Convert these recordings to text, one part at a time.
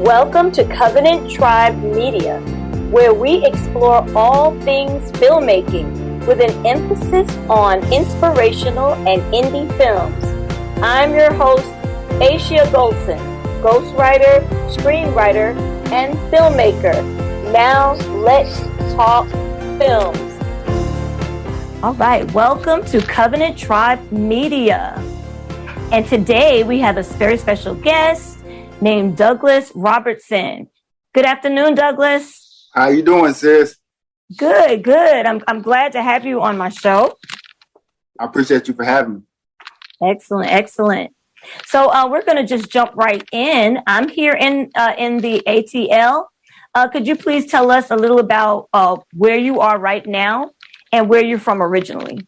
Welcome to Covenant Tribe Media, where we explore all things filmmaking with an emphasis on inspirational and indie films. I'm your host, Asia Goldson, ghostwriter, screenwriter, and filmmaker. Now let's talk films. All right, welcome to Covenant Tribe Media. And today we have a very special guest named Douglas Robertson. Good afternoon, Douglas. How you doing, sis? Good. I'm glad to have you on my show. I appreciate you for having me. Excellent. So we're going to just jump right in. I'm here in the ATL. Could you please tell us a little about where you are right now and where you're from originally?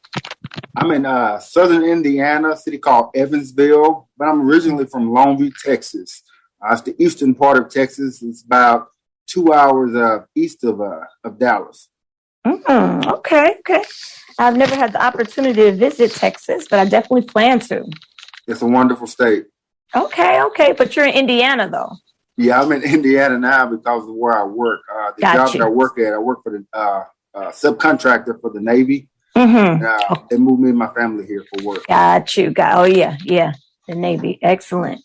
I'm in southern Indiana, a city called Evansville, but I'm originally from Longview, Texas. It's the eastern part of Texas. It's about 2 hours east of Dallas. Okay. I've never had the opportunity to visit Texas, but I definitely plan to. It's a wonderful state. Okay. But you're in Indiana, though. Yeah, I'm in Indiana now because of where I work. Job that I work for the subcontractor for the Navy. They moved me and my family here for work. Got you. Oh, yeah. The Navy. Excellent.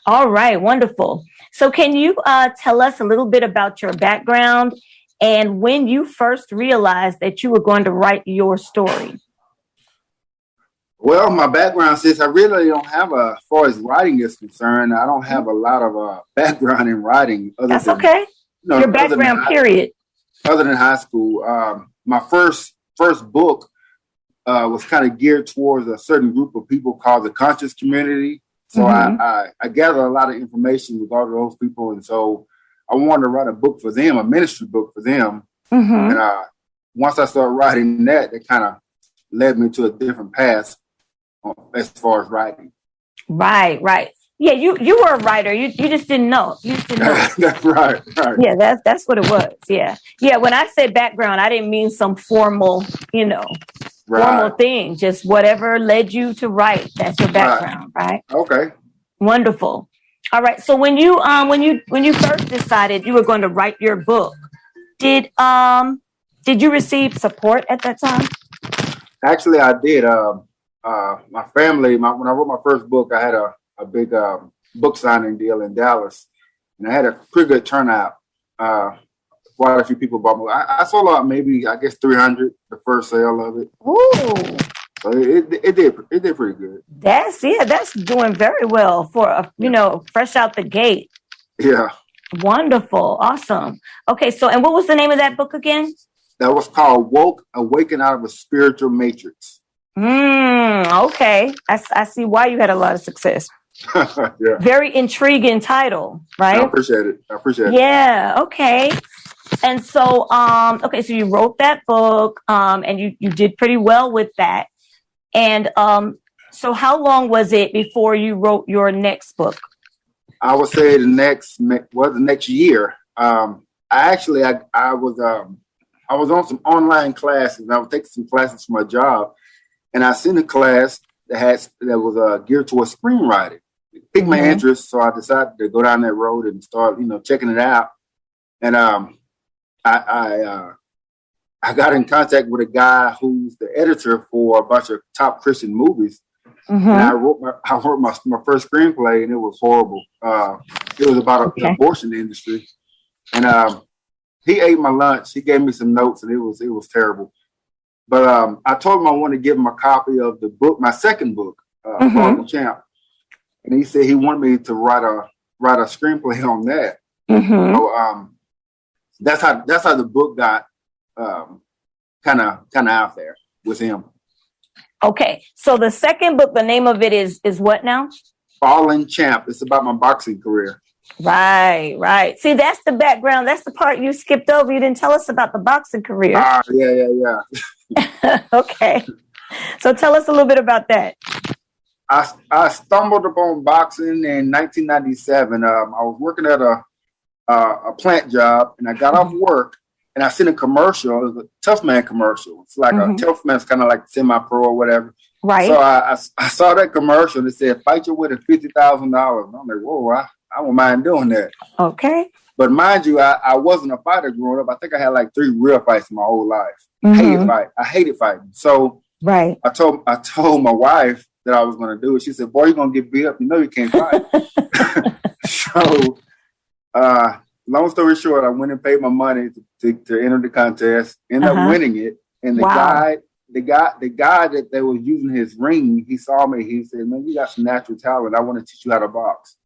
All right. Wonderful. So can you tell us a little bit about your background and when you first realized that you were going to write your story? Well, my background, sis, I really don't have as far as writing is concerned, I don't have a lot of background in writing. That's okay. Your background, period. Other than high school. My first book was kind of geared towards a certain group of people called the conscious community. So I gathered a lot of information with all of those people. And so I wanted to write a book for them, a ministry book for them. And once I started writing that, it kind of led me to a different path as far as writing. Right. Yeah, you were a writer. You just didn't know. That's right. Yeah, that's what it was. Yeah. When I say background, I didn't mean some formal, formal thing. Just whatever led you to write. That's your background, right? Okay. Wonderful. All right. So when you first decided you were going to write your book, did you receive support at that time? Actually, I did. My family, when I wrote my first book, I had a big book signing deal in Dallas, and I had a pretty good turnout. Quite a few people bought me. I sold out maybe, I guess, 300 the first sale of it. Ooh. So it did pretty good. That's doing very well for fresh out the gate. Yeah. Wonderful. Awesome. Okay. So, and what was the name of that book again? That was called Woke, Awaken Out of a Spiritual Matrix. Okay. I see why you had a lot of success. Yeah. Very intriguing title, right? I appreciate it. Yeah. Okay. And so, so you wrote that book, and you did pretty well with that. And so how long was it before you wrote your next book? I would say the next year. I was on some online classes. I was taking some classes for my job, and I seen a class that was geared towards screenwriting. It piqued my interest, so I decided to go down that road and start, checking it out. And I got in contact with a guy who's the editor for a bunch of top Christian movies. And I wrote my first screenplay, and it was horrible. It was about the abortion industry, and he ate my lunch. He gave me some notes, and it was terrible. But I told him I wanted to give him a copy of the book, my second book, Robertson Champ, and he said he wanted me to write a screenplay on that. So that's how the book got kind of out there with him. Okay, so the second book, the name of it is what now? Fallen Champ. It's about my boxing career. Right. See, that's the background. That's the part you skipped over. You didn't tell us about the boxing career. Yeah. Okay. So tell us a little bit about that. I stumbled upon boxing in 1997. I was working at a plant job, and I got off work, and I seen a commercial. It was a Tough Man commercial. It's like a Tough Man's kind of like semi-pro or whatever. Right. So I saw that commercial, and it said, "Fight your way to $50,000." And I'm like, whoa, I don't mind doing that. Okay. But mind you, I wasn't a fighter growing up. I think I had like 3 real fights in my whole life. I hated fighting. So right. I told my wife that I was going to do it. She said, "Boy, you're going to get beat up. You know you can't fight." So, long story short, I went and paid my money to enter the contest. Ended up winning it. And the guy that they was using his ring, he saw me. He said, "Man, you got some natural talent. I want to teach you how to box."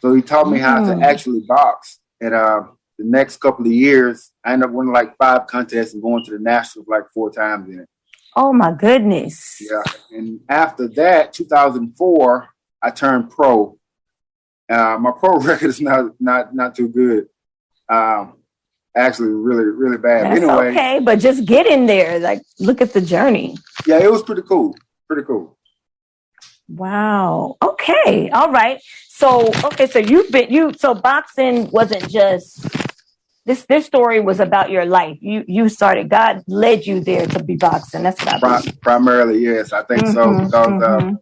So he taught me how to actually box. And the next couple of years, I ended up winning like 5 contests and going to the nationals like 4 times in it. Oh my goodness! Yeah. And after that, 2004, I turned pro. My pro record is not too good. Actually, really, really bad. That's anyway, okay, but just get in there. Like, look at the journey. Yeah, it was pretty cool. Pretty cool. Wow. Okay. All right. So so boxing wasn't just this story was about your life. You started, God led you there to be boxing. That's what I believe. Primarily, yes, I think so. Because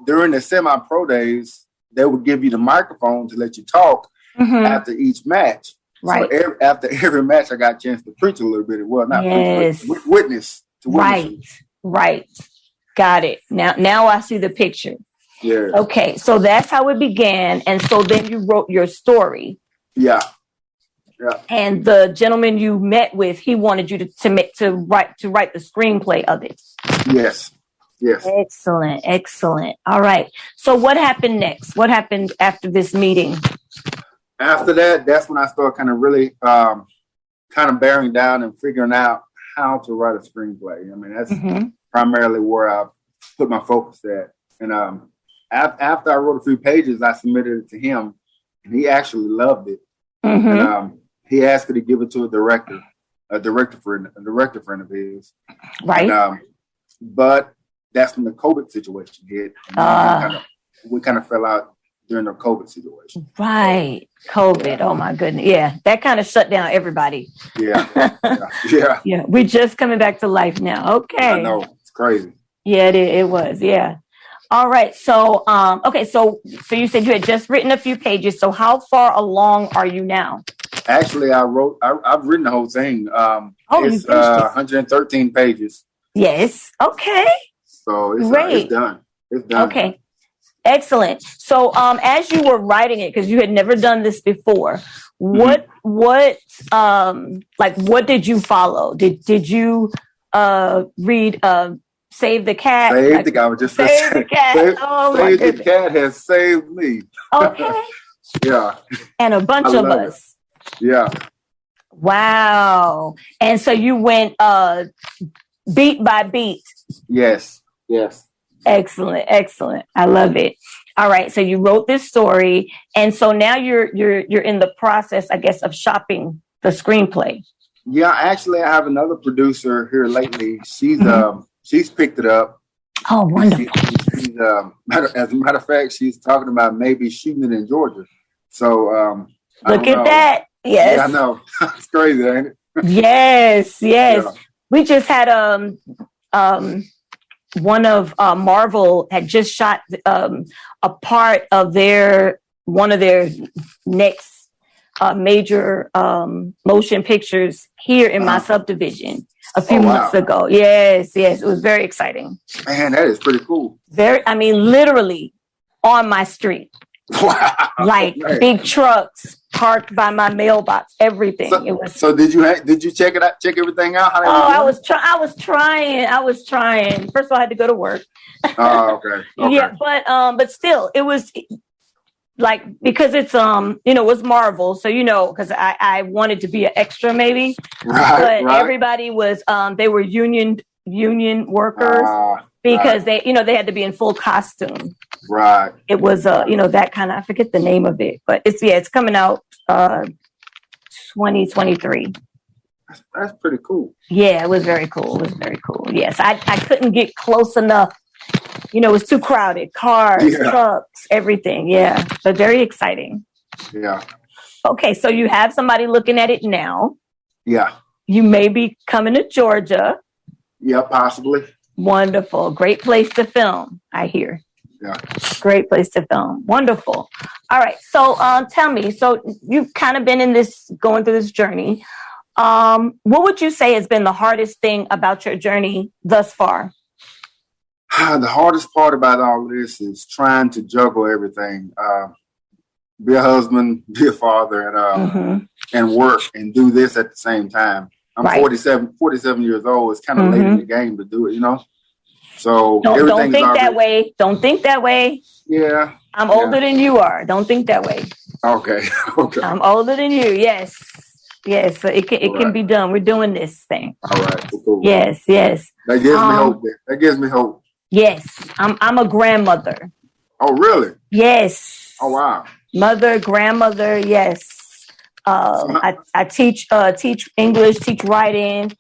during the semi-pro days, they would give you the microphone to let you talk after each match. Right. So after every match, I got a chance to preach a little bit. Well, not preach, but witness. Right. Got it. Now I see the picture. Yeah. Okay, so that's how it began, and so then you wrote your story. Yeah. And the gentleman you met with, he wanted you to write the screenplay of it. Yes. Excellent. All right. So what happened next? What happened after this meeting? After that, that's when I started kind of really kind of bearing down and figuring out how to write a screenplay. I mean, that's primarily where I put my focus at. And after I wrote a few pages, I submitted it to him, and he actually loved it. And he asked me to give it to a director friend of his. Right. And, but that's when the COVID situation hit. And we kind of fell out during the COVID situation. Right. COVID. Oh my goodness. Yeah. That kind of shut down everybody. Yeah. Yeah. We're just coming back to life now. Okay. I know. It's crazy. Yeah, it was. Yeah. All right. So, okay. So you said you had just written a few pages. So how far along are you now? Actually, I've written the whole thing. It's 113 pages. Yes. Okay. So it's done. It's done. Okay. Excellent. So, as you were writing it, because you had never done this before, what did you follow? Did you read Save the Cat? Save the Cat. I was just Save the Cat. Save the Cat has saved me. Okay. Yeah. And a bunch of us. Yeah. Wow. And so you went beat by beat. Yes. Excellent. I love it. All right. So you wrote this story, and so now you're in the process, I guess, of shopping the screenplay. Yeah, actually, I have another producer here lately. She's picked it up. Oh, wonderful. As a matter of fact, she's talking about maybe shooting it in Georgia. So look at that. Yes. Yeah, I know. It's crazy, ain't it? Yes. Yeah. We just had one of Marvel had just shot a part of one of their next major motion pictures here in my subdivision a few months ago. Yes, it was very exciting. Man, that is pretty cool. Literally on my street. Wow. Like big trucks parked by my mailbox, everything. So did you check it out? Check everything out? I was trying. First of all, I had to go to work. Oh, okay. Yeah, but still, it was like, because it's it was Marvel, so because I wanted to be an extra maybe, but everybody was they were union workers because they had to be in full costume. Right. It was that kind of, I forget the name of it, but it's coming out 2023. That's pretty cool. Yeah, it was very cool. Yes, I couldn't get close enough. It was too crowded. Cars, trucks, everything. Yeah, but very exciting. Yeah. Okay, so you have somebody looking at it now. Yeah. You may be coming to Georgia. Yeah, possibly. Wonderful. Great place to film, I hear. Yeah. Great place to film. Wonderful. All right. So tell me, so you've kind of been going through this journey. What would you say has been the hardest thing about your journey thus far? The hardest part about all of this is trying to juggle everything. Be a husband, be a father, and work and do this at the same time. I'm 47 years old. It's kind of late in the game to do it, So don't think that way. Don't think that way. Yeah. I'm older than you are. Don't think that way. Okay. Okay. I'm older than you. Yes. Yes. So it can be done. We're doing this thing. All right. Cool. Yes. Yes. That gives me hope. That gives me hope. Yes. I'm a grandmother. Oh, really? Yes. Oh, wow. Mother, grandmother. Yes. I teach English, teach writing,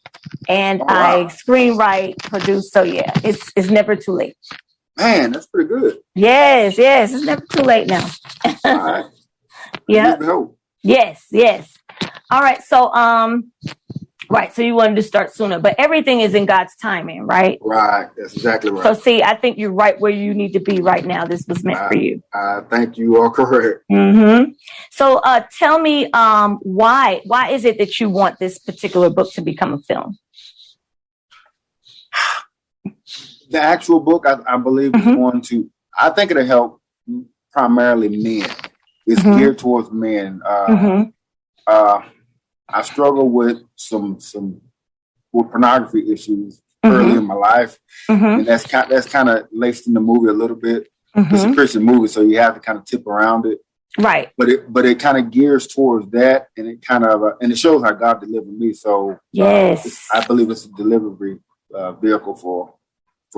and I screenwrite, produce. So yeah, it's never too late. Man, that's pretty good. Yes, it's never too late now. All right. Yeah. Yes. All right. So so you wanted to start sooner, but everything is in God's timing, right? Right. That's exactly right. So see, I think you're right where you need to be right now. This was meant for you. I think you are correct. Mm-hmm. So tell me, why is it that you want this particular book to become a film? The actual book, I believe, is going to, I think it'll help primarily men. It's geared towards men. I struggle with some pornography issues early in my life, and that's kind of laced in the movie a little bit. It's a Christian movie, so you have to kind of tip around it, right? But it kind of gears towards that, and it kind of and it shows how God delivered me. So yes, I believe it's a delivery vehicle for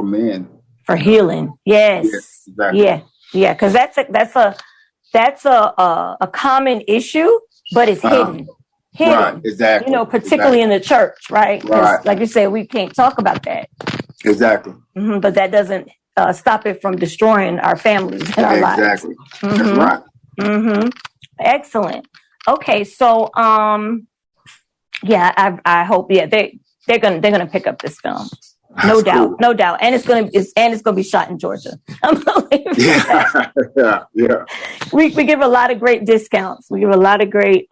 men, for healing. Yes, exactly. Yeah, because that's a common issue, but it's hidden. Right, exactly. Particularly in the church, right? Right. Like you said, we can't talk about that. Exactly. But that doesn't stop it from destroying our families and our lives. Exactly. That's right. Excellent. Okay, so I hope they're gonna pick up this film. No doubt, no doubt, and it's gonna be shot in Georgia. Yeah. We give a lot of great discounts. We give a lot of great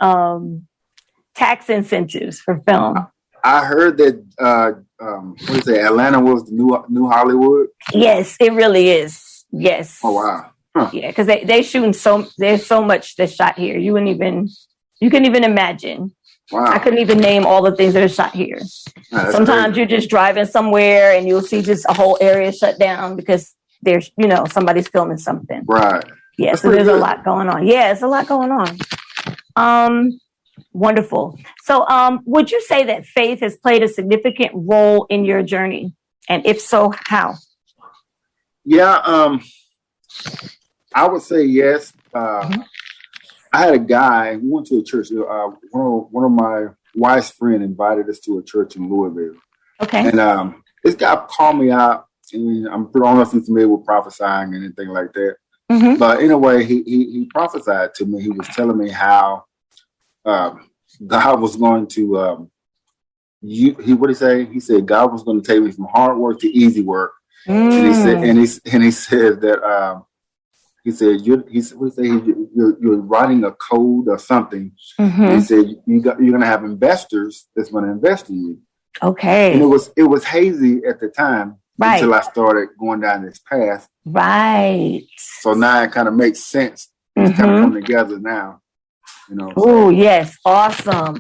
tax incentives for film. I heard that Atlanta was the new Hollywood. Yes, it really is. Yes. Oh wow. Huh. Yeah, because they shooting there's so much that's shot here. You couldn't even imagine. Wow. I couldn't even name all the things that are shot here. Sometimes you're just driving somewhere and you'll see just a whole area shut down because there's somebody's filming something. Right. Yeah, so there's a lot going on. Yeah, it's a lot going on. Wonderful. So would you say that faith has played a significant role in your journey? And if so, how? Yeah, I would say yes. I had a guy who went to a church. One of my wife's friend invited us to a church in Louisville. Okay. And this guy called me out. I don't know if you're familiar with prophesying and anything like that. But anyway, he prophesied to me. He was telling me how God was going to what did he say? He said God was going to take me from hard work to easy work. And he said that you're writing a code or something. He said you're going to have investors that's going to invest in you. Okay. And it was hazy at the time until I started going down this path. Right. So now it kind of makes sense. It's kind of coming together now. Oh, yes. Awesome.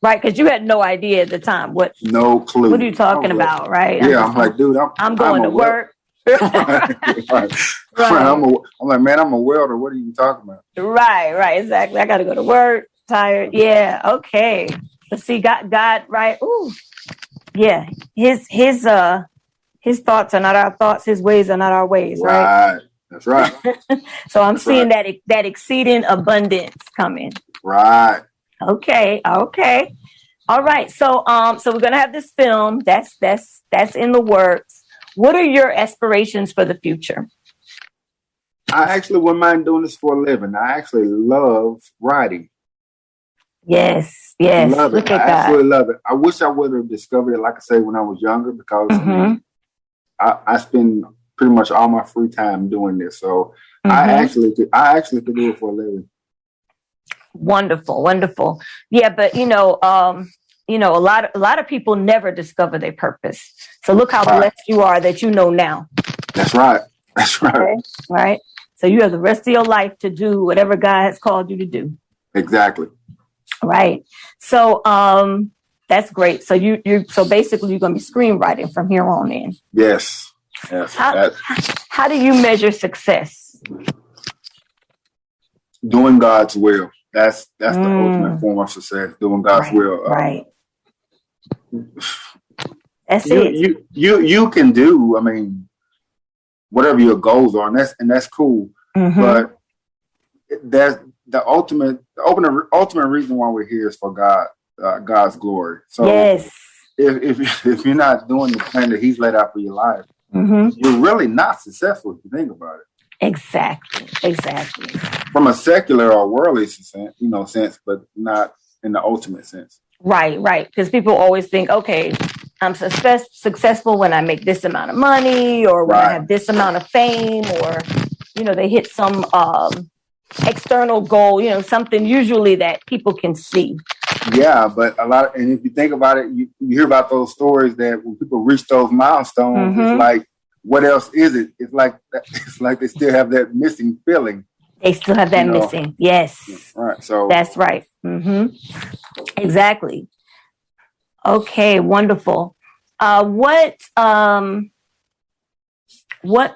Right. Because you had no idea at the time. No clue. What are you talking about? Right. Yeah. I'm like, dude, I'm going to work. Right. I'm like, man, I'm a welder. What are you talking about? Right. Exactly. I got to go to work. Tired. Yeah. Okay. Let's see. God. Right. Ooh. Yeah. His thoughts are not our thoughts. His ways are not our ways. Right. That's right. So I'm seeing that exceeding abundance coming. Right. Okay. All right. So we're gonna have this film that's in the works. What are your aspirations for the future? I actually wouldn't mind doing this for a living. I actually love writing. Yes. Love it. I absolutely love it. I wish I would have discovered it, like I say, when I was younger, because I spend pretty much all my free time doing this. So I actually could do it for a living. Wonderful, wonderful. Yeah, but a lot of people never discover their purpose. So look how blessed you are that you know now. That's right. That's right. Okay. Right. So you have the rest of your life to do whatever God has called you to do. Exactly. Right. So that's great. So so basically you're going to be screenwriting from here on in. Yes. Yes. How do you measure success? Doing God's will. That's the ultimate form of success. Doing God's will. Right. That's it. You can do, I mean, whatever your goals are, and that's cool. But that's the ultimate reason why we're here is for God's glory. So yes. if you're not doing the plan that He's laid out for your life, you're really not successful if you think about it. Exactly. From a secular or worldly sense, but not in the ultimate sense. Right. Because people always think, okay, I'm successful when I make this amount of money, or when I have this amount of fame, or they hit some external goal, something usually that people can see. Yeah, but and if you think about it, you hear about those stories that when people reach those milestones, it's like, what else is it? It's like they still have that missing feeling. They still have that missing. Yes. Right. So that's right. Exactly. Okay. Wonderful. What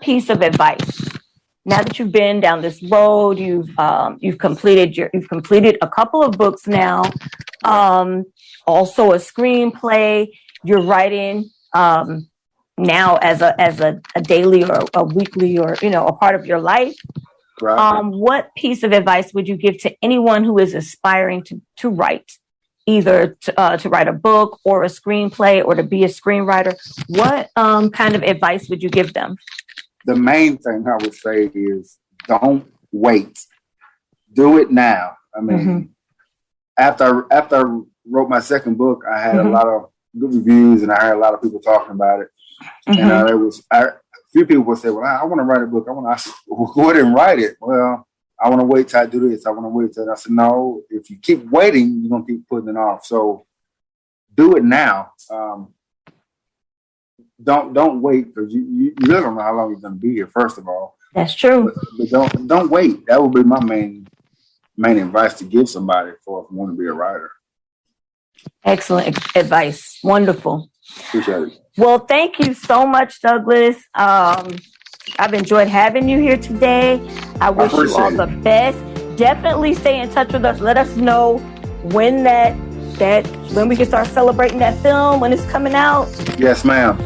piece of advice? Now that you've been down this road, you've completed a couple of books now. Also a screenplay. You're writing now as a daily or a weekly or a part of your life. Right. What piece of advice would you give to anyone who is aspiring to write, either to write a book or a screenplay or to be a screenwriter? What kind of advice would you give them? The main thing I would say is don't wait. Do it now. I mean, after I wrote my second book, I had a lot of good reviews and I heard a lot of people talking about it. And a few people would say, well, I want to write a book. I go ahead and write it. Well, I want to wait till I do this. I want to wait till I said, no, if you keep waiting, you're going to keep putting it off. So do it now. Don't wait, because you really don't know how long you're going to be here, first of all. That's true. But don't wait. That would be my main advice to give somebody if you want to be a writer. Excellent advice. Wonderful. Appreciate it. Well, thank you so much, Douglas. I've enjoyed having you here today. I wish you all the best. Definitely stay in touch with us. Let us know when when we can start celebrating that film, when it's coming out. Yes, ma'am.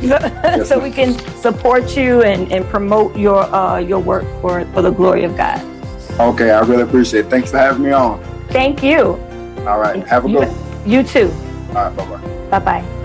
So we can support you and promote your work for the glory of God. Okay, I really appreciate it. Thanks for having me on. Thank you. All right. Have a good one. You too. All right. Bye-bye. Bye-bye.